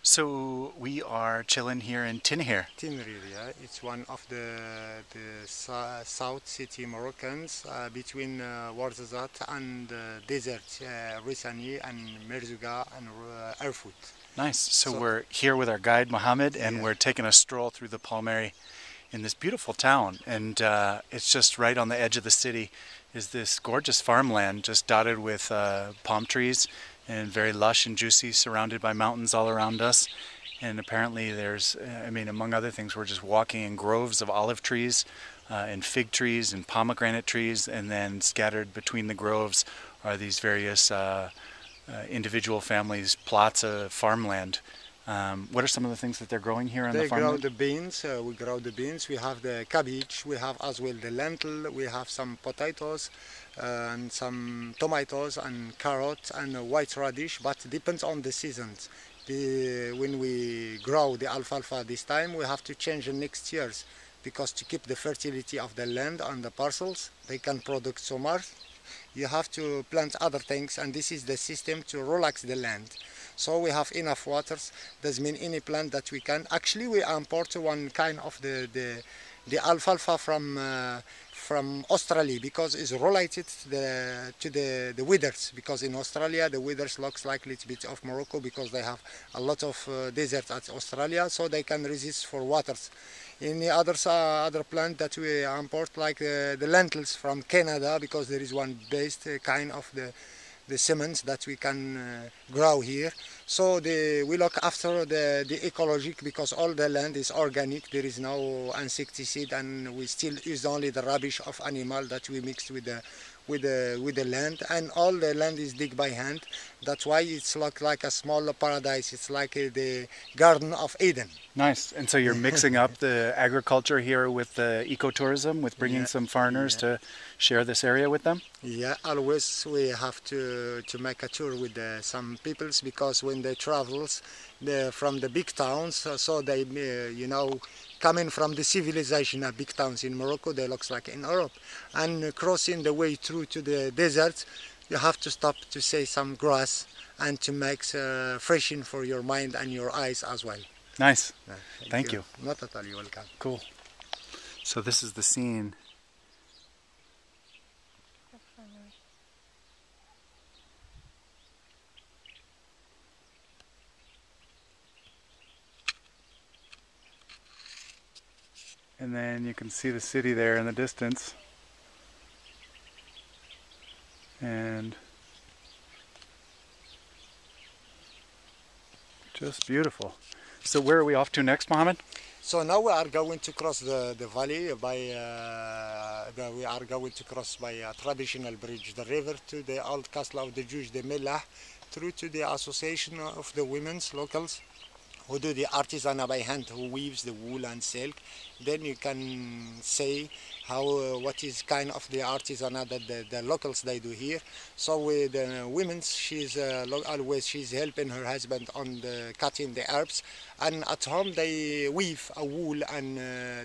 So we are chilling here in Tinerhir. Tinerhir, yeah. It's one of the south city Moroccans between Ouarzazate and desert, Rissani and Merzouga and Erfout. Nice. So So, we're here with our guide Mohammed, and yeah, we're taking a stroll through the Palmerie in this beautiful town. And it's just right on the edge of the city is this gorgeous farmland, just dotted with palm trees and very lush and juicy, surrounded by mountains all around us. And apparently there's, I mean, among other things, we're just walking in groves of olive trees and fig trees and pomegranate trees, and then scattered between the groves are these various individual families' plots of farmland. What are some of the things that they're growing here on the they grow farmland? the beans. We grow the beans. We have the cabbage. We have as well the lentil. We have some potatoes and some tomatoes and carrots and white radish. But it depends on the seasons. When we grow the alfalfa this time, we have to change the next years because to keep the fertility of the land and the parcels, they can produce so much. You have to plant other things, and this is the system to relax the land. So we have enough waters. Doesn't mean any plant that we can. Actually, we import one kind of the alfalfa from Australia because it's related to the withers. Because in Australia the withers looks like a little bit of Morocco because they have a lot of desert at Australia, so they can resist for waters. In the other plant that we import, like the lentils from Canada, because there is one based kind of the cements that we can grow here. So we look after the ecologic because all the land is organic. There is no insecticide, and we still use only the rubbish of animal that we mixed with the land, and all the land is dig by hand. That's why it's like a small paradise. It's like the Garden of Eden. Nice. And so you're mixing up the agriculture here with the ecotourism, with bringing Yeah, some foreigners yeah. to share this area with them? Yeah, always we have to make a tour with some peoples because when they travels from the big towns, so they coming from the civilization of big towns in Morocco, they looks like in Europe, and crossing the way through to the desert, you have to stop to say some grass and to make freshen for your mind and your eyes as well. Nice. Thank Thank you. you. Not at all. You're welcome. Cool. So this is the scene. And then you can see the city there in the distance. And just beautiful. So where are we off to next, Mohammed? So now we are going to cross the valley by we are going to cross by a traditional bridge, the river, to the old castle of the Jews, the Mellah, through to the association of the women's locals who do the artisanal by hand, who weaves the wool and silk. Then you can say how what is kind of the artisanal that the locals they do here. So with the women, she's helping her husband on the cutting the herbs, and at home they weave a wool and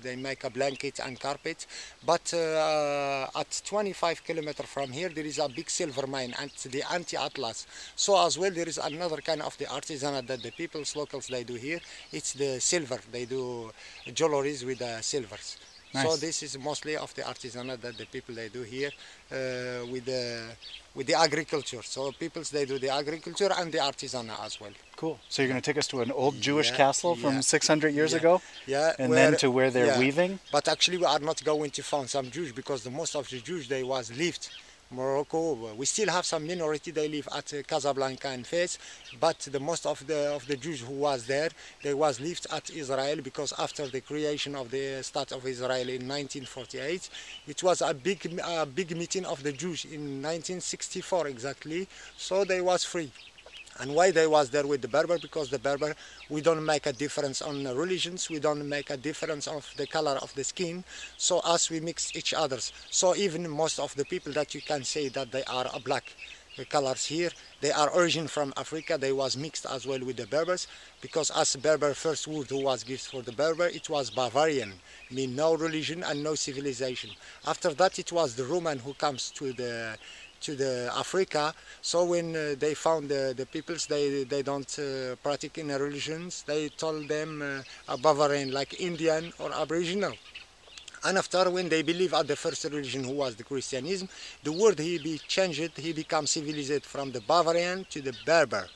they make a blanket and carpet. But at 25 kilometers from here there is a big silver mine, and the anti-atlas. So as well there is another kind of the artisanal that the people's locals they do here. It's the silver. They do jewelries with silvers. Nice. So this is mostly of the artisanal that the people they do here with the agriculture. So peoples they do the agriculture and the artisanal as well. Cool. So you're going to take us to an old Jewish Yeah, castle from yeah, 600 years yeah, ago? yeah. And then to where they're yeah. weaving? But actually we are not going to find some Jews because the most of the Jews they was lived Morocco. We still have some minority. They live at Casablanca and Fez, but the most of the Jews who was there, they was lived at Israel because after the creation of the State of Israel in 1948, it was a big meeting of the Jews in 1964 exactly. So they was free. And why they was there with the Berber? Because the Berber, we don't make a difference on religions, we don't make a difference of the color of the skin, so us we mix each others. So even most of the people that you can say that they are black colors here, they are origin from Africa, they was mixed as well with the Berbers, because as Berber first word who was given for the Berber, it was Bavarian, mean no religion and no civilization. After that it was the Roman who comes to to the Africa. So when they found the peoples, they don't practice in religions. They told them Bavarian, like Indian or Aboriginal. And after, when they believe at the first religion, who was the Christianism, the word he be changed, he become civilized from the Bavarian to the Berber.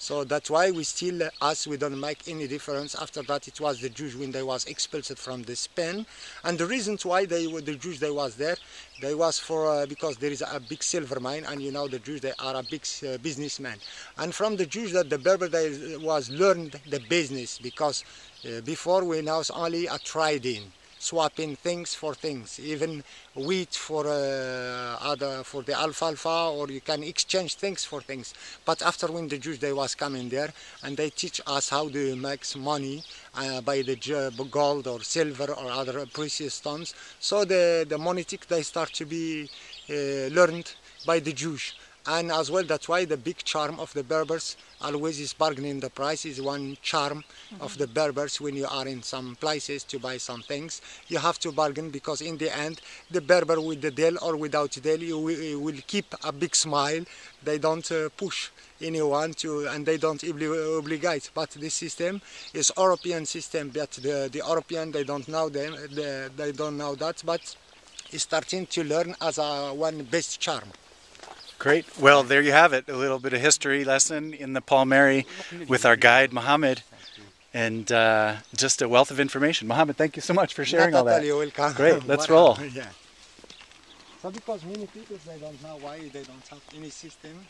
So that's why we still, us, we don't make any difference. After that, it was the Jews when they was expelled from the Spain. And the reasons why the Jews, they was there, they was for, because there is a big silver mine, and you know the Jews, they are a big businessman. And from the Jews, that the Berber, they was learned the business, because before we now only a trading, swapping things for things, even wheat for for the alfalfa, or you can exchange things for things. But after, when the Jews, they was coming there, and they teach us how to make money by the gold or silver or other precious stones. So the monetic, they start to be learned by the Jews. And as well, that's why the big charm of the Berbers always is bargaining the price. Is one charm of the Berbers. When you are in some places to buy some things, you have to bargain, because in the end, the Berber with the deal or without deal, you will keep a big smile. They don't push anyone to, and they don't obligate. But this system is European system. But the European, they don't know them. They don't know that. But is starting to learn as a one best charm. Great. Well, there you have it. A little bit of history lesson in the Palmerie with our guide, Mohammed. And just a wealth of information. Mohammed, thank you so much for sharing all that. You're welcome. Great. Let's roll. Yeah. So because many people, they don't know why they don't have any system.